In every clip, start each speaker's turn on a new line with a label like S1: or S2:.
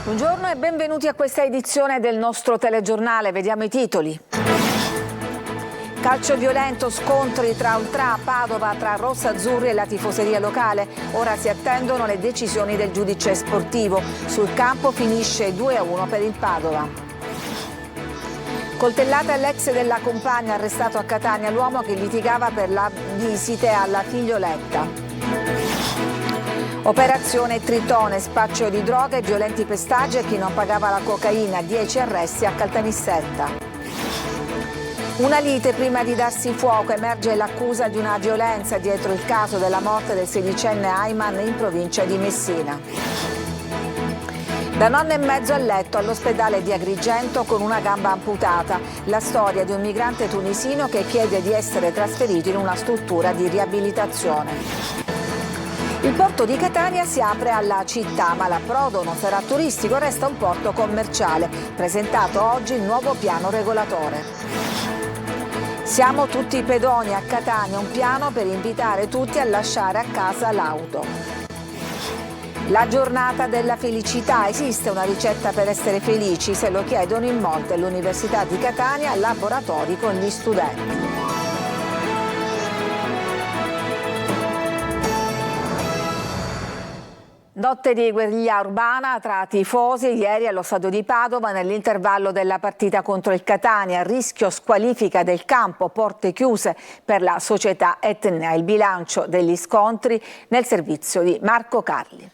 S1: Buongiorno e benvenuti a questa edizione del nostro telegiornale. Vediamo i titoli. Calcio violento, scontri tra Ultra, Padova, tra Rossazzurri e la tifoseria locale. Ora si attendono le decisioni del giudice sportivo. Sul campo finisce 2-1 per il Padova. Coltellata all'ex della compagna, arrestato a Catania l'uomo che litigava per la visite alla figlioletta. Operazione Tritone, spaccio di droga e violenti pestaggi a chi non pagava la cocaina, 10 arresti a Caltanissetta. Una lite prima di darsi fuoco, emerge l'accusa di una violenza dietro il caso della morte del sedicenne Ayman in provincia di Messina. Da nonna e mezzo a letto all'ospedale di Agrigento con una gamba amputata, la storia di un migrante tunisino che chiede di essere trasferito in una struttura di riabilitazione. Il porto di Catania si apre alla città, ma l'approdo non sarà turistico, resta un porto commerciale. Presentato oggi il nuovo piano regolatore. Siamo tutti pedoni a Catania, un piano per invitare tutti a lasciare a casa l'auto. La giornata della felicità, esiste una ricetta per essere felici? Se lo chiedono in molti all'Università di Catania, laboratori con gli studenti. Notte di guerriglia urbana tra tifosi ieri allo stadio di Padova nell'intervallo della partita contro il Catania, rischio squalifica del campo, porte chiuse per la società Etnea. Il bilancio degli scontri nel servizio di Marco Carli.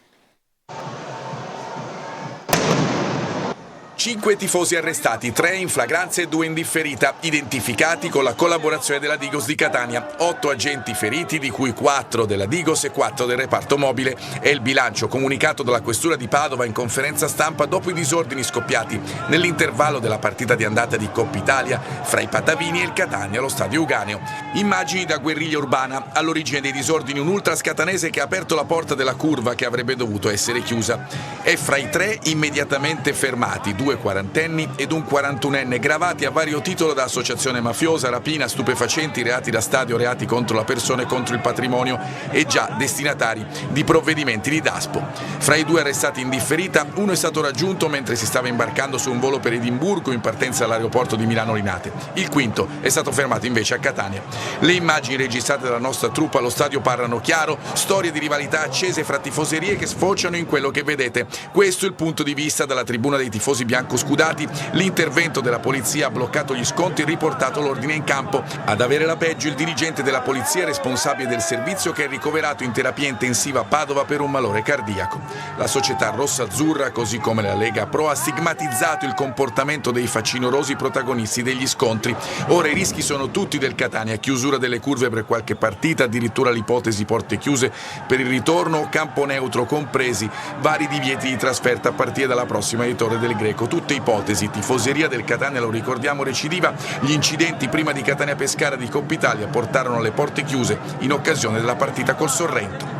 S2: 5 tifosi arrestati, 3 in flagranza e 2 in differita, identificati con la collaborazione della Digos di Catania. 8 agenti feriti, di cui 4 della Digos e 4 del reparto mobile. È il bilancio comunicato dalla Questura di Padova in conferenza stampa dopo i disordini scoppiati nell'intervallo della partita di andata di Coppa Italia fra i Patavini e il Catania allo stadio Uganeo. Immagini da guerriglia urbana. All'origine dei disordini un ultrascatanese che ha aperto la porta della curva che avrebbe dovuto essere chiusa. È fra i 3 immediatamente fermati, 2 quarantenni ed un 41enne gravati a vario titolo da associazione mafiosa, rapina, stupefacenti, reati da stadio, reati contro la persona e contro il patrimonio e già destinatari di provvedimenti di Daspo. Fra i 2 arrestati in differita, uno è stato raggiunto mentre si stava imbarcando su un volo per Edimburgo in partenza dall'aeroporto di Milano Linate. Il quinto è stato fermato invece a Catania. Le immagini registrate dalla nostra truppa allo stadio parlano chiaro, storie di rivalità accese fra tifoserie che sfociano in quello che vedete. Questo è il punto di vista dalla tribuna dei tifosi biancoscudati. L'intervento della polizia ha bloccato gli scontri e riportato l'ordine in campo. Ad avere la peggio il dirigente della polizia responsabile del servizio che è ricoverato in terapia intensiva a Padova per un malore cardiaco. La società rossazzurra, così come la Lega Pro, ha stigmatizzato il comportamento dei facinorosi protagonisti degli scontri. Ora i rischi sono tutti del Catania, chiusura delle curve per qualche partita, addirittura l'ipotesi porte chiuse per il ritorno, campo neutro compresi, vari divieti di trasferta a partire dalla prossima di Torre del Greco. Tutte ipotesi, tifoseria del Catania, lo ricordiamo, recidiva. Gli incidenti prima di Catania Pescara di Coppa Italia portarono alle porte chiuse in occasione della partita col Sorrento.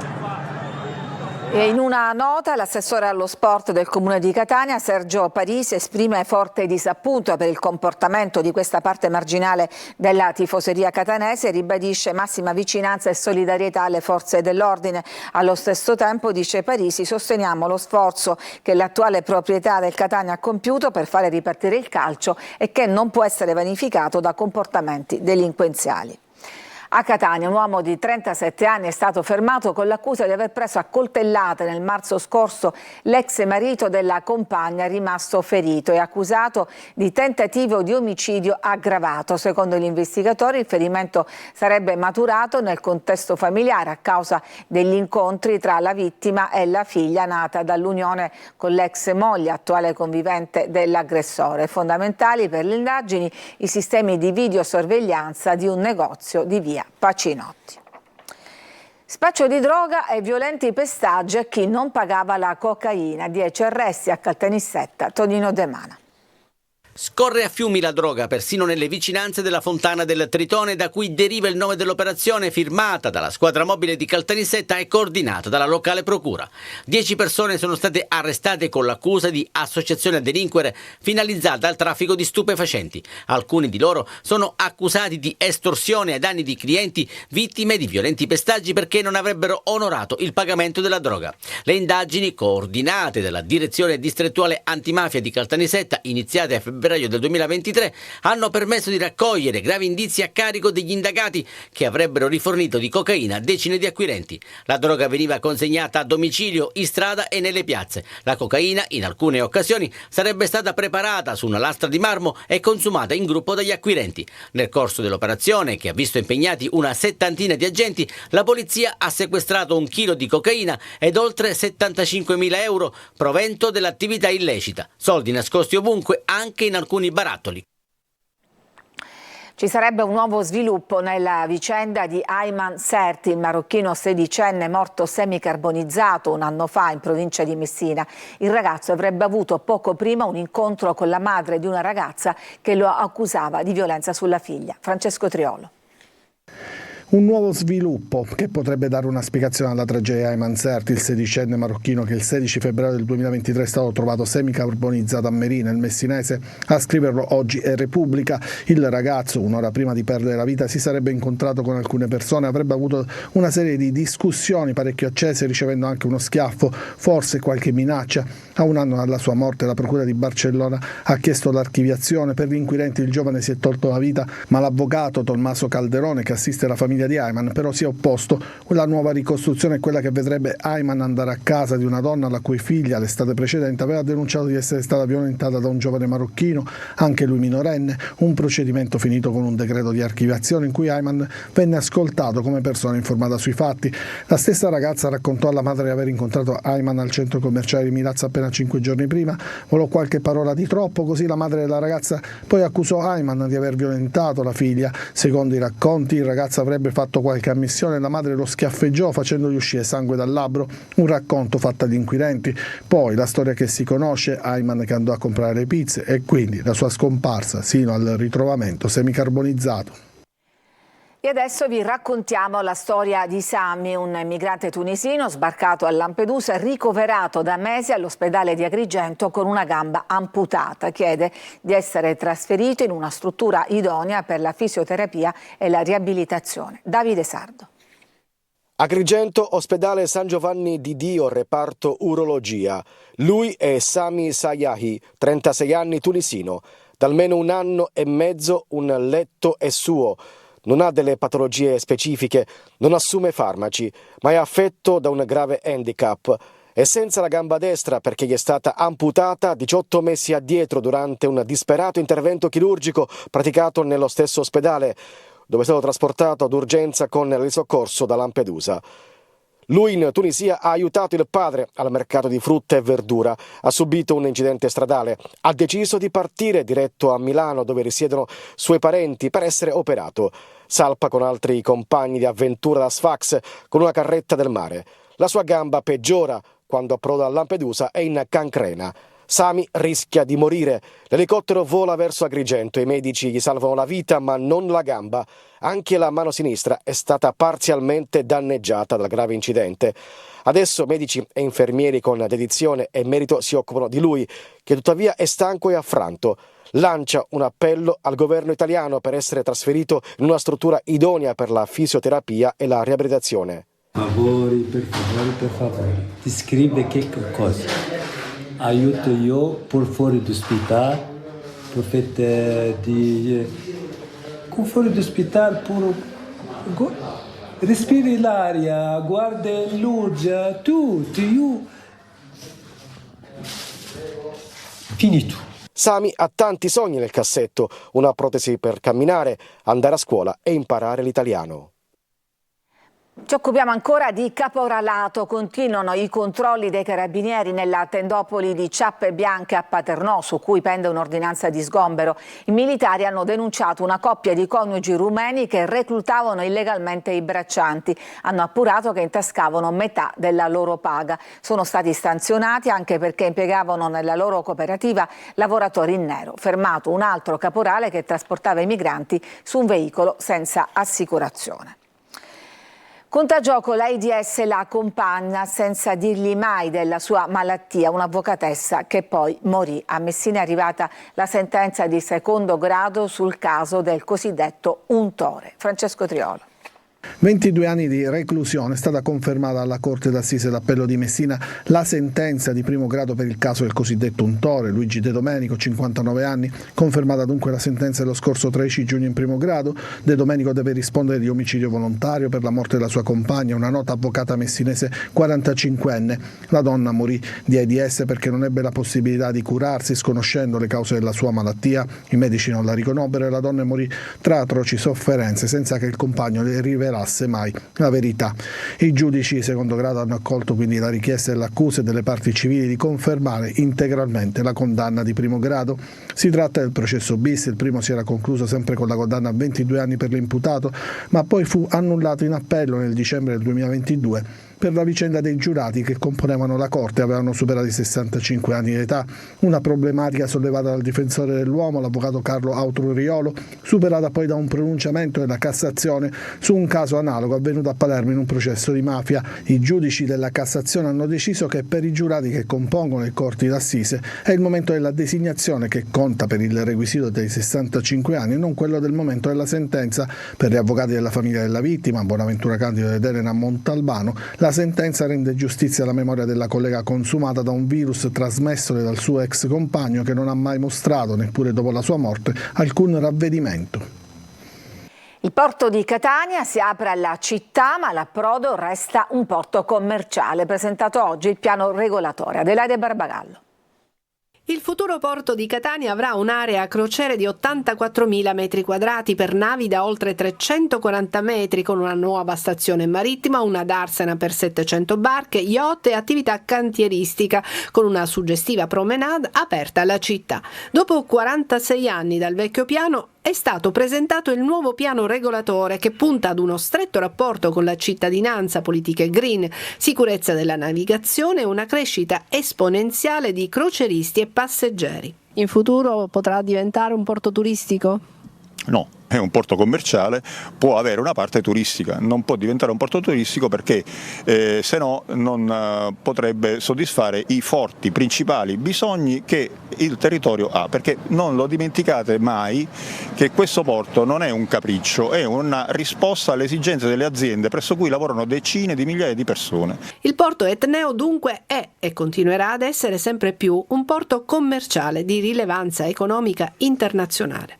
S1: E in una nota l'assessore allo sport del Comune di Catania, Sergio Parisi, esprime forte disappunto per il comportamento di questa parte marginale della tifoseria catanese e ribadisce massima vicinanza e solidarietà alle forze dell'ordine. Allo stesso tempo, dice Parisi, sosteniamo lo sforzo che l'attuale proprietà del Catania ha compiuto per fare ripartire il calcio e che non può essere vanificato da comportamenti delinquenziali. A Catania un uomo di 37 anni è stato fermato con l'accusa di aver preso a coltellate nel marzo scorso l'ex marito della compagna rimasto ferito e accusato di tentativo di omicidio aggravato. Secondo gli investigatori il ferimento sarebbe maturato nel contesto familiare a causa degli incontri tra la vittima e la figlia nata dall'unione con l'ex moglie, attuale convivente dell'aggressore. Fondamentali per le indagini i sistemi di videosorveglianza di un negozio di via Pacinotti. Spaccio di droga e violenti pestaggi a chi non pagava la cocaina, 10 arresti a Caltanissetta, Tonino De Mana.
S3: Scorre a fiumi la droga persino nelle vicinanze della fontana del Tritone, da cui deriva il nome dell'operazione, firmata dalla squadra mobile di Caltanissetta e coordinata dalla locale procura. 10 persone sono state arrestate con l'accusa di associazione a delinquere finalizzata al traffico di stupefacenti. Alcuni di loro sono accusati di estorsione ai danni di clienti vittime di violenti pestaggi perché non avrebbero onorato il pagamento della droga. Le indagini, coordinate dalla direzione distrettuale antimafia di Caltanissetta, iniziate a febbraio del 2023, hanno permesso di raccogliere gravi indizi a carico degli indagati che avrebbero rifornito di cocaina decine di acquirenti. La droga veniva consegnata a domicilio, in strada e nelle piazze. La cocaina, in alcune occasioni, sarebbe stata preparata su una lastra di marmo e consumata in gruppo dagli acquirenti. Nel corso dell'operazione, che ha visto impegnati una settantina di agenti, la polizia ha sequestrato 1 chilo di cocaina ed oltre 75.000 euro provento dell'attività illecita. Soldi nascosti ovunque, anche in alcuni barattoli.
S1: Ci sarebbe un nuovo sviluppo nella vicenda di Ayman Serti, il marocchino sedicenne morto semicarbonizzato un anno fa in provincia di Messina. Il ragazzo avrebbe avuto poco prima un incontro con la madre di una ragazza che lo accusava di violenza sulla figlia. Francesco Triolo.
S4: Un nuovo sviluppo che potrebbe dare una spiegazione alla tragedia di Ayman Serti, il sedicenne marocchino che il 16 febbraio del 2023 è stato trovato semicarbonizzato a Merì, nel Messinese. A scriverlo oggi è Repubblica. Il ragazzo, un'ora prima di perdere la vita, si sarebbe incontrato con alcune persone, avrebbe avuto una serie di discussioni parecchio accese, ricevendo anche uno schiaffo, forse qualche minaccia. A un anno dalla sua morte la procura di Barcellona ha chiesto l'archiviazione. Per gli inquirenti il giovane si è tolto la vita, ma l'avvocato Tommaso Calderone, che assiste la famiglia di Ayman, però si è opposto. La nuova ricostruzione è quella che vedrebbe Ayman andare a casa di una donna la cui figlia l'estate precedente aveva denunciato di essere stata violentata da un giovane marocchino, anche lui minorenne, un procedimento finito con un decreto di archiviazione in cui Ayman venne ascoltato come persona informata sui fatti. La stessa ragazza raccontò alla madre di aver incontrato Ayman al centro commerciale di Milazzo appena 5 giorni prima, volò qualche parola di troppo, così la madre della ragazza poi accusò Ayman di aver violentato la figlia. Secondo i racconti il ragazzo avrebbe fatto qualche ammissione e la madre lo schiaffeggiò facendogli uscire sangue dal labbro, un racconto fatto agli inquirenti. Poi la storia che si conosce, Ayman che andò a comprare le pizze e quindi la sua scomparsa sino al ritrovamento semicarbonizzato.
S1: E adesso vi raccontiamo la storia di Sami, un migrante tunisino sbarcato a Lampedusa, ricoverato da mesi all'ospedale di Agrigento con una gamba amputata. Chiede di essere trasferito in una struttura idonea per la fisioterapia e la riabilitazione. Davide Sardo.
S5: Agrigento, ospedale San Giovanni di Dio, reparto urologia. Lui è Sami Sayahi, 36 anni, tunisino. Da almeno 1 anno e mezzo un letto è suo. Non ha delle patologie specifiche, non assume farmaci, ma è affetto da un grave handicap. È senza la gamba destra perché gli è stata amputata 18 mesi addietro durante un disperato intervento chirurgico praticato nello stesso ospedale, dove è stato trasportato d'urgenza con il soccorso da Lampedusa. Lui in Tunisia ha aiutato il padre al mercato di frutta e verdura, ha subito un incidente stradale, ha deciso di partire diretto a Milano dove risiedono suoi parenti per essere operato. Salpa con altri compagni di avventura da Sfax con una carretta del mare. La sua gamba peggiora quando approda a Lampedusa e in cancrena. Sami rischia di morire. L'elicottero vola verso Agrigento, i medici gli salvano la vita ma non la gamba. Anche la mano sinistra è stata parzialmente danneggiata dal grave incidente. Adesso medici e infermieri con dedizione e merito si occupano di lui, che tuttavia è stanco e affranto. Lancia un appello al governo italiano per essere trasferito in una struttura idonea per la fisioterapia e la riabilitazione.
S6: Per favore, ti scrive che cosa? Aiuto io por fuori d'ospedale, per fare di fuori d'ospedale puro respiri l'aria, guarda il luce, tutto, io finito.
S5: Sami ha tanti sogni nel cassetto, una protesi per camminare, andare a scuola e imparare l'italiano.
S1: Ci occupiamo ancora di caporalato. Continuano i controlli dei carabinieri nella tendopoli di Ciappe Bianche a Paternò, su cui pende un'ordinanza di sgombero. I militari hanno denunciato una coppia di coniugi rumeni che reclutavano illegalmente i braccianti. Hanno appurato che intascavano metà della loro paga. Sono stati sanzionati anche perché impiegavano nella loro cooperativa lavoratori in nero. Fermato un altro caporale che trasportava i migranti su un veicolo senza assicurazione. Contagioco l'AIDS la accompagna senza dirgli mai della sua malattia, un'avvocatessa che poi morì. A Messina è arrivata la sentenza di secondo grado sul caso del cosiddetto untore. Francesco Triolo.
S4: 22 anni di reclusione. È stata confermata dalla Corte d'Assise d'Appello di Messina la sentenza di primo grado per il caso del cosiddetto untore, Luigi De Domenico, 59 anni. Confermata dunque la sentenza dello scorso 13 giugno in primo grado. De Domenico deve rispondere di omicidio volontario per la morte della sua compagna, una nota avvocata messinese 45enne. La donna morì di AIDS perché non ebbe la possibilità di curarsi, sconoscendo le cause della sua malattia. I medici non la riconobbero e la donna morì tra atroci sofferenze senza che il compagno le rivelasse mai la verità. I giudici di secondo grado hanno accolto quindi la richiesta dell'accusa e delle parti civili di confermare integralmente la condanna di primo grado. Si tratta del processo bis. Il primo si era concluso sempre con la condanna a 22 anni per l'imputato, ma poi fu annullato in appello nel dicembre del 2022 per la vicenda dei giurati che componevano la Corte avevano superato i 65 anni di età, una problematica sollevata dal difensore dell'uomo, l'avvocato Carlo Autruriolo, superata poi da un pronunciamento della Cassazione su un caso analogo avvenuto a Palermo in un processo di mafia. I giudici della Cassazione hanno deciso che per i giurati che compongono le corti d'assise è il momento della designazione che conta per il requisito dei 65 anni, non quello del momento della sentenza. Per gli avvocati della famiglia della vittima, Bonaventura Candido ed Elena Montalbano, la sentenza rende giustizia alla memoria della collega consumata da un virus trasmessole dal suo ex compagno che non ha mai mostrato, neppure dopo la sua morte, alcun ravvedimento.
S1: Il porto di Catania si apre alla città, ma l'approdo resta un porto commerciale. Presentato oggi il piano regolatore. Adelaide Barbagallo.
S7: Il futuro porto di Catania avrà un'area a crociere di 84.000 metri quadrati per navi da oltre 340 metri, con una nuova stazione marittima, una darsena per 700 barche, yacht e attività cantieristica, con una suggestiva promenade aperta alla città. Dopo 46 anni dal vecchio piano, è stato presentato il nuovo piano regolatore che punta ad uno stretto rapporto con la cittadinanza, politiche green, sicurezza della navigazione e una crescita esponenziale di croceristi e passeggeri. In futuro potrà diventare un porto turistico?
S8: No, è un porto commerciale, può avere una parte turistica, non può diventare un porto turistico perché se no non potrebbe soddisfare i forti principali bisogni che il territorio ha, perché non lo dimenticate mai che questo porto non è un capriccio, è una risposta alle esigenze delle aziende presso cui lavorano decine di migliaia di persone.
S7: Il porto etneo dunque è e continuerà ad essere sempre più un porto commerciale di rilevanza economica internazionale.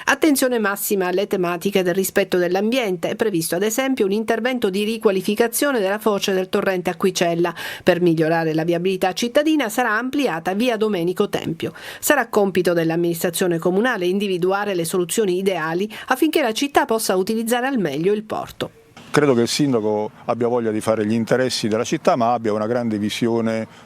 S7: Attenzione massima alle tematiche del rispetto dell'ambiente. È previsto ad esempio un intervento di riqualificazione della foce del torrente Acquicella. Per migliorare la viabilità cittadina sarà ampliata via Domenico Tempio. Sarà compito dell'amministrazione comunale individuare le soluzioni ideali affinché la città possa utilizzare al meglio il porto.
S8: Credo che il sindaco abbia voglia di fare gli interessi della città, ma abbia una grande visione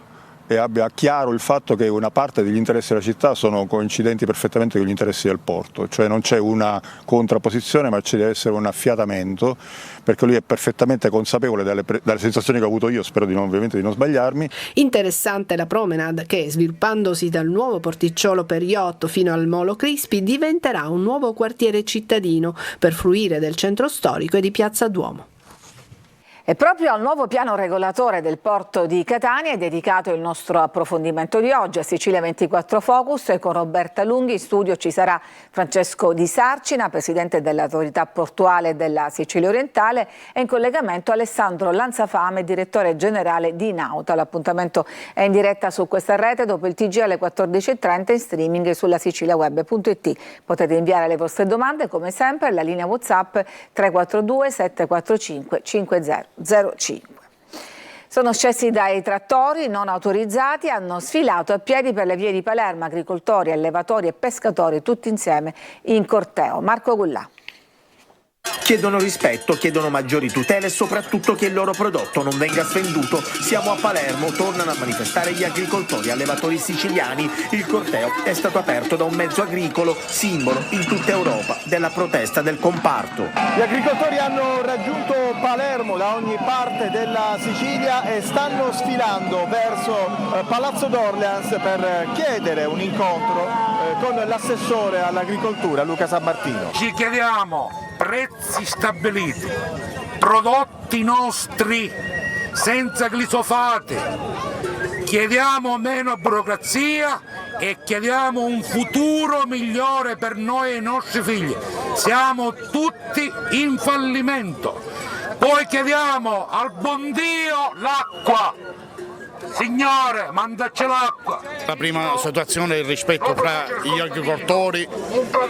S8: e abbia chiaro il fatto che una parte degli interessi della città sono coincidenti perfettamente con gli interessi del porto, cioè non c'è una contrapposizione ma ci deve essere un affiatamento, perché lui è perfettamente consapevole dalle sensazioni che ho avuto io, spero ovviamente di non sbagliarmi.
S7: Interessante la promenade che, sviluppandosi dal nuovo porticciolo per yacht fino al Molo Crispi, diventerà un nuovo quartiere cittadino per fruire del centro storico e di Piazza Duomo.
S1: E proprio al nuovo piano regolatore del porto di Catania è dedicato il nostro approfondimento di oggi a Sicilia 24 Focus, e con Roberta Lunghi. In studio ci sarà Francesco Di Sarcina, presidente dell'autorità portuale della Sicilia Orientale, e in collegamento Alessandro Lanzafame, direttore generale di Nauta. L'appuntamento è in diretta su questa rete dopo il TG alle 14:30 in streaming sulla siciliaweb.it. Potete inviare le vostre domande come sempre alla linea WhatsApp 342 745 5005. Sono scesi dai trattori non autorizzati, hanno sfilato a piedi per le vie di Palermo, agricoltori, allevatori e pescatori tutti insieme in corteo. Marco Gullà.
S9: Chiedono rispetto, chiedono maggiori tutele e soprattutto che il loro prodotto non venga svenduto. Siamo a Palermo, tornano a manifestare gli agricoltori allevatori siciliani. Il corteo è stato aperto da un mezzo agricolo, simbolo in tutta Europa della protesta del comparto.
S10: Gli agricoltori hanno raggiunto Palermo da ogni parte della Sicilia e stanno sfilando verso Palazzo d'Orleans per chiedere un incontro con l'assessore all'agricoltura Luca Sammartino.
S11: Ci chiediamo prezzi stabiliti, prodotti nostri senza glifosati, chiediamo meno burocrazia e chiediamo un futuro migliore per noi e i nostri figli. Siamo tutti in fallimento. Poi chiediamo al buon Dio l'acqua. Signore, mandaci l'acqua.
S12: La prima situazione è il rispetto fra gli agricoltori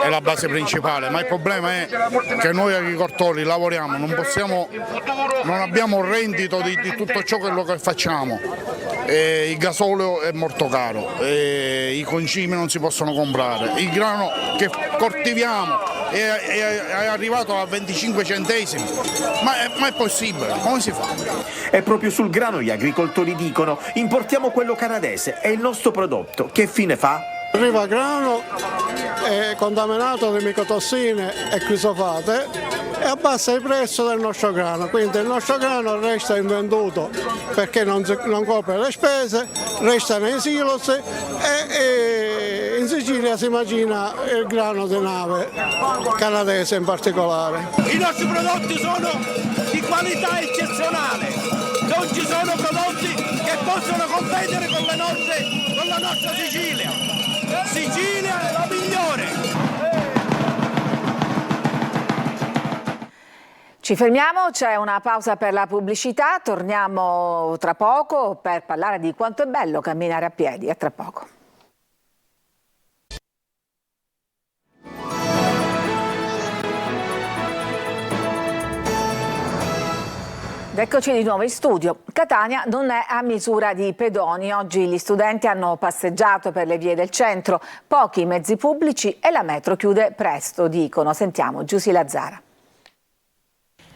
S12: è la base principale, ma il problema è che noi agricoltori lavoriamo, non abbiamo reddito di tutto ciò che facciamo. Il gasolio è molto caro, i concimi non si possono comprare, il grano che coltiviamo è arrivato a 25 centesimi, ma è possibile, come si fa?
S9: E proprio sul grano gli agricoltori dicono: importiamo quello canadese, è il nostro prodotto, che fine fa?
S13: Arriva grano è contaminato di micotossine e glifosate e abbassa il prezzo del nostro grano, quindi il nostro grano resta invenduto perché non copre le spese, resta nei silos e in Sicilia si immagina il grano di nave, canadese in particolare.
S14: I nostri prodotti sono di qualità eccezionale, non ci sono prodotti che possono competere con la nostra Sicilia. Sicilia è la migliore!
S1: Ci fermiamo, c'è una pausa per la pubblicità, torniamo tra poco per parlare di quanto è bello camminare a piedi. A tra poco. Eccoci di nuovo in studio. Catania non è a misura di pedoni. Oggi gli studenti hanno passeggiato per le vie del centro, pochi mezzi pubblici e la metro chiude presto, dicono. Sentiamo Giusy Lazzara.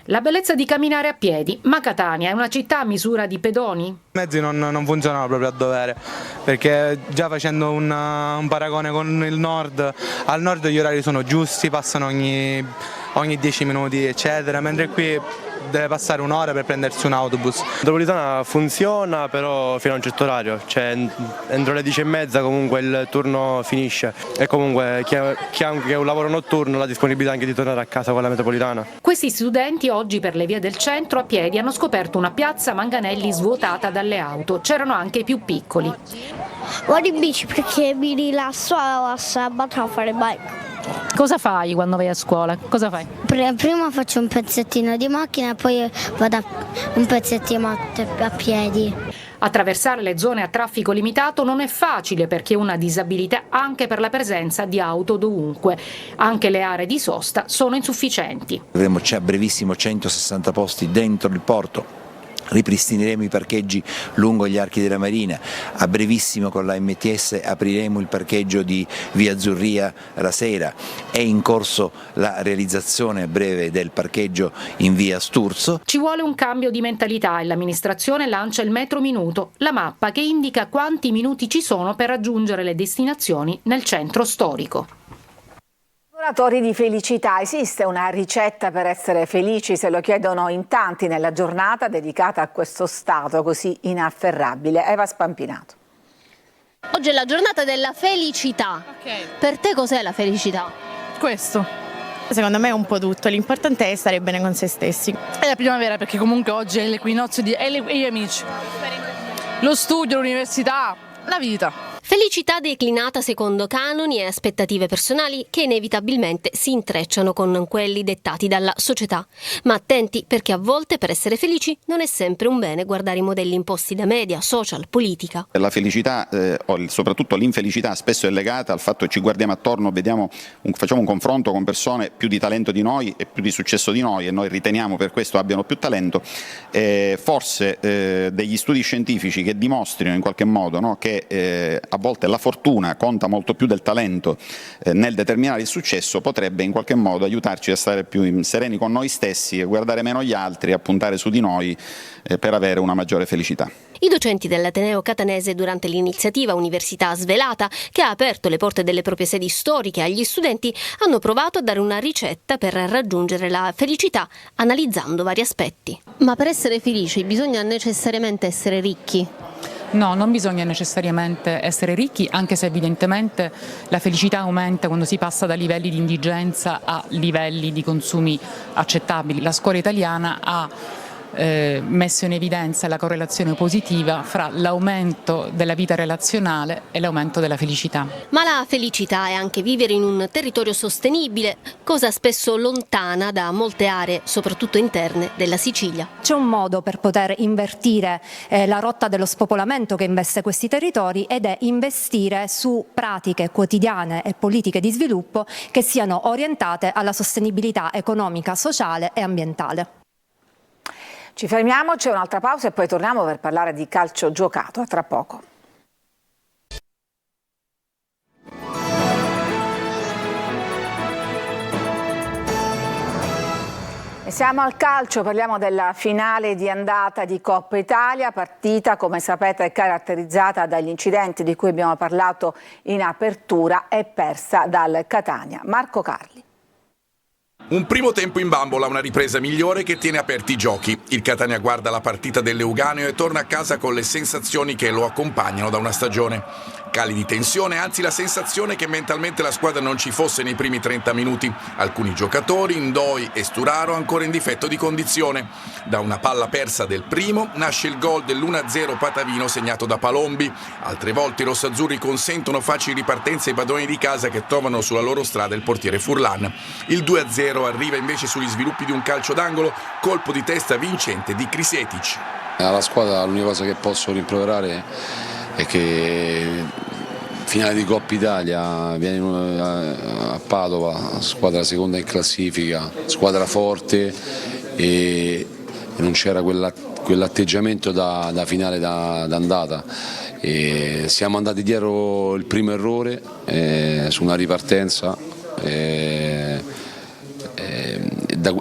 S15: La bellezza di camminare a piedi, ma Catania è una città a misura di pedoni?
S16: I mezzi non funzionano proprio a dovere, perché già facendo un paragone con il nord, al nord gli orari sono giusti, passano ogni 10 minuti eccetera, mentre qui deve passare un'ora per prendersi un autobus.
S17: La metropolitana funziona però fino a un certo orario, cioè entro le 10:30 comunque il turno finisce e comunque chi ha anche un lavoro notturno ha la disponibilità anche di tornare a casa con la metropolitana.
S15: Questi studenti oggi per le vie del centro a piedi hanno scoperto una piazza Manganelli svuotata dalle auto, c'erano anche i più piccoli.
S18: Vado in bici perché mi rilasso a sabato a fare bike.
S15: Cosa fai quando vai a scuola? Cosa fai?
S18: Prima faccio un pezzettino di macchina e poi vado un pezzettino a piedi.
S15: Attraversare le zone a traffico limitato non è facile per chi ha una disabilità, anche per la presenza di auto dovunque. Anche le aree di sosta sono insufficienti.
S19: Avremo a brevissimo 160 posti dentro il porto. Ripristineremo i parcheggi lungo gli archi della Marina, a brevissimo con la MTS apriremo il parcheggio di Via Azzurria la sera, è in corso la realizzazione a breve del parcheggio in Via Sturzo.
S15: Ci vuole un cambio di mentalità e l'amministrazione lancia il metro minuto, la mappa che indica quanti minuti ci sono per raggiungere le destinazioni nel centro storico.
S1: Laboratori di felicità, esiste una ricetta per essere felici? Se lo chiedono in tanti nella giornata dedicata a questo stato così inafferrabile. Eva Spampinato.
S20: Oggi è la giornata della felicità. Per te cos'è la felicità?
S21: Questo. Secondo me è un po' tutto, l'importante è stare bene con se stessi. È la primavera perché comunque oggi è l'equinozio e gli amici. Lo studio, l'università, la vita.
S20: Felicità declinata secondo canoni e aspettative personali che inevitabilmente si intrecciano con quelli dettati dalla società. Ma attenti, perché a volte per essere felici non è sempre un bene guardare i modelli imposti da media, social, politica.
S22: La felicità, o soprattutto l'infelicità, spesso è legata al fatto che ci guardiamo attorno, facciamo un confronto con persone più di talento di noi e più di successo di noi e noi riteniamo per questo abbiano più talento. Forse degli studi scientifici che dimostrino in qualche modo, no, che a volte la fortuna conta molto più del talento nel determinare il successo, potrebbe in qualche modo aiutarci a stare più sereni con noi stessi, a guardare meno gli altri, a puntare su di noi per avere una maggiore felicità.
S20: I docenti dell'Ateneo catanese durante l'iniziativa Università Svelata, che ha aperto le porte delle proprie sedi storiche agli studenti, hanno provato a dare una ricetta per raggiungere la felicità, analizzando vari aspetti. Ma per essere felici bisogna necessariamente essere ricchi?
S15: No, non bisogna necessariamente essere ricchi, anche se evidentemente la felicità aumenta quando si passa da livelli di indigenza a livelli di consumi accettabili. La scuola italiana ha messo in evidenza la correlazione positiva fra l'aumento della vita relazionale e l'aumento della felicità.
S20: Ma la felicità è anche vivere in un territorio sostenibile, cosa spesso lontana da molte aree, soprattutto interne, della Sicilia.
S2: C'è un modo per poter invertire la rotta dello spopolamento che investe questi territori, ed è investire su pratiche quotidiane e politiche di sviluppo che siano orientate alla sostenibilità economica, sociale e ambientale.
S1: Ci fermiamo, c'è un'altra pausa e poi torniamo per parlare di calcio giocato. A tra poco. E siamo al calcio, parliamo della finale di andata di Coppa Italia, partita come sapete caratterizzata dagli incidenti di cui abbiamo parlato in apertura e persa dal Catania. Marco Carli.
S3: Un primo tempo in bambola, una ripresa migliore che tiene aperti i giochi. Il Catania guarda la partita dell'Euganeo e torna a casa con le sensazioni che lo accompagnano da una stagione. Cali di tensione, anzi la sensazione che mentalmente la squadra non ci fosse nei primi 30 minuti. Alcuni giocatori, Ndoi e Sturaro, ancora in difetto di condizione. Da una palla persa del primo nasce il gol dell'1-0 patavino segnato da Palombi. Altre volte i rossazzurri consentono facili ripartenze ai padroni di casa che trovano sulla loro strada il portiere Furlan. Il 2-0 arriva invece sugli sviluppi di un calcio d'angolo, colpo di testa vincente di Krisetic.
S23: Alla squadra l'unica cosa che posso rimproverare è che finale di Coppa Italia, viene a Padova, squadra seconda in classifica, squadra forte, e non c'era quell'atteggiamento da finale d'andata. Siamo andati dietro il primo errore su una ripartenza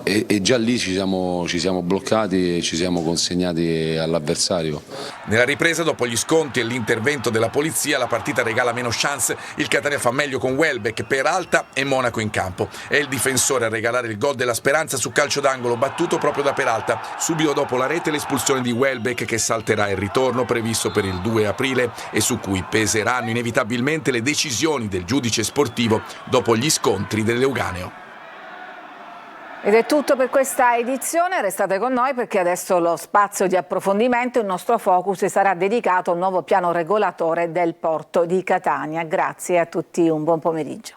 S23: e già lì ci siamo bloccati e ci siamo consegnati all'avversario.
S3: Nella ripresa, dopo gli sconti e l'intervento della polizia, la partita regala meno chance. Il Catania fa meglio con Welbeck, Peralta e Monaco in campo. È il difensore a regalare il gol della speranza su calcio d'angolo battuto proprio da Peralta. Subito dopo la rete l'espulsione di Welbeck, che salterà il ritorno previsto per il 2 aprile e su cui peseranno inevitabilmente le decisioni del giudice sportivo dopo gli scontri dell'Euganeo.
S1: Ed è tutto per questa edizione, restate con noi perché adesso lo spazio di approfondimento, il nostro focus sarà dedicato al nuovo piano regolatore del porto di Catania. Grazie a tutti, un buon pomeriggio.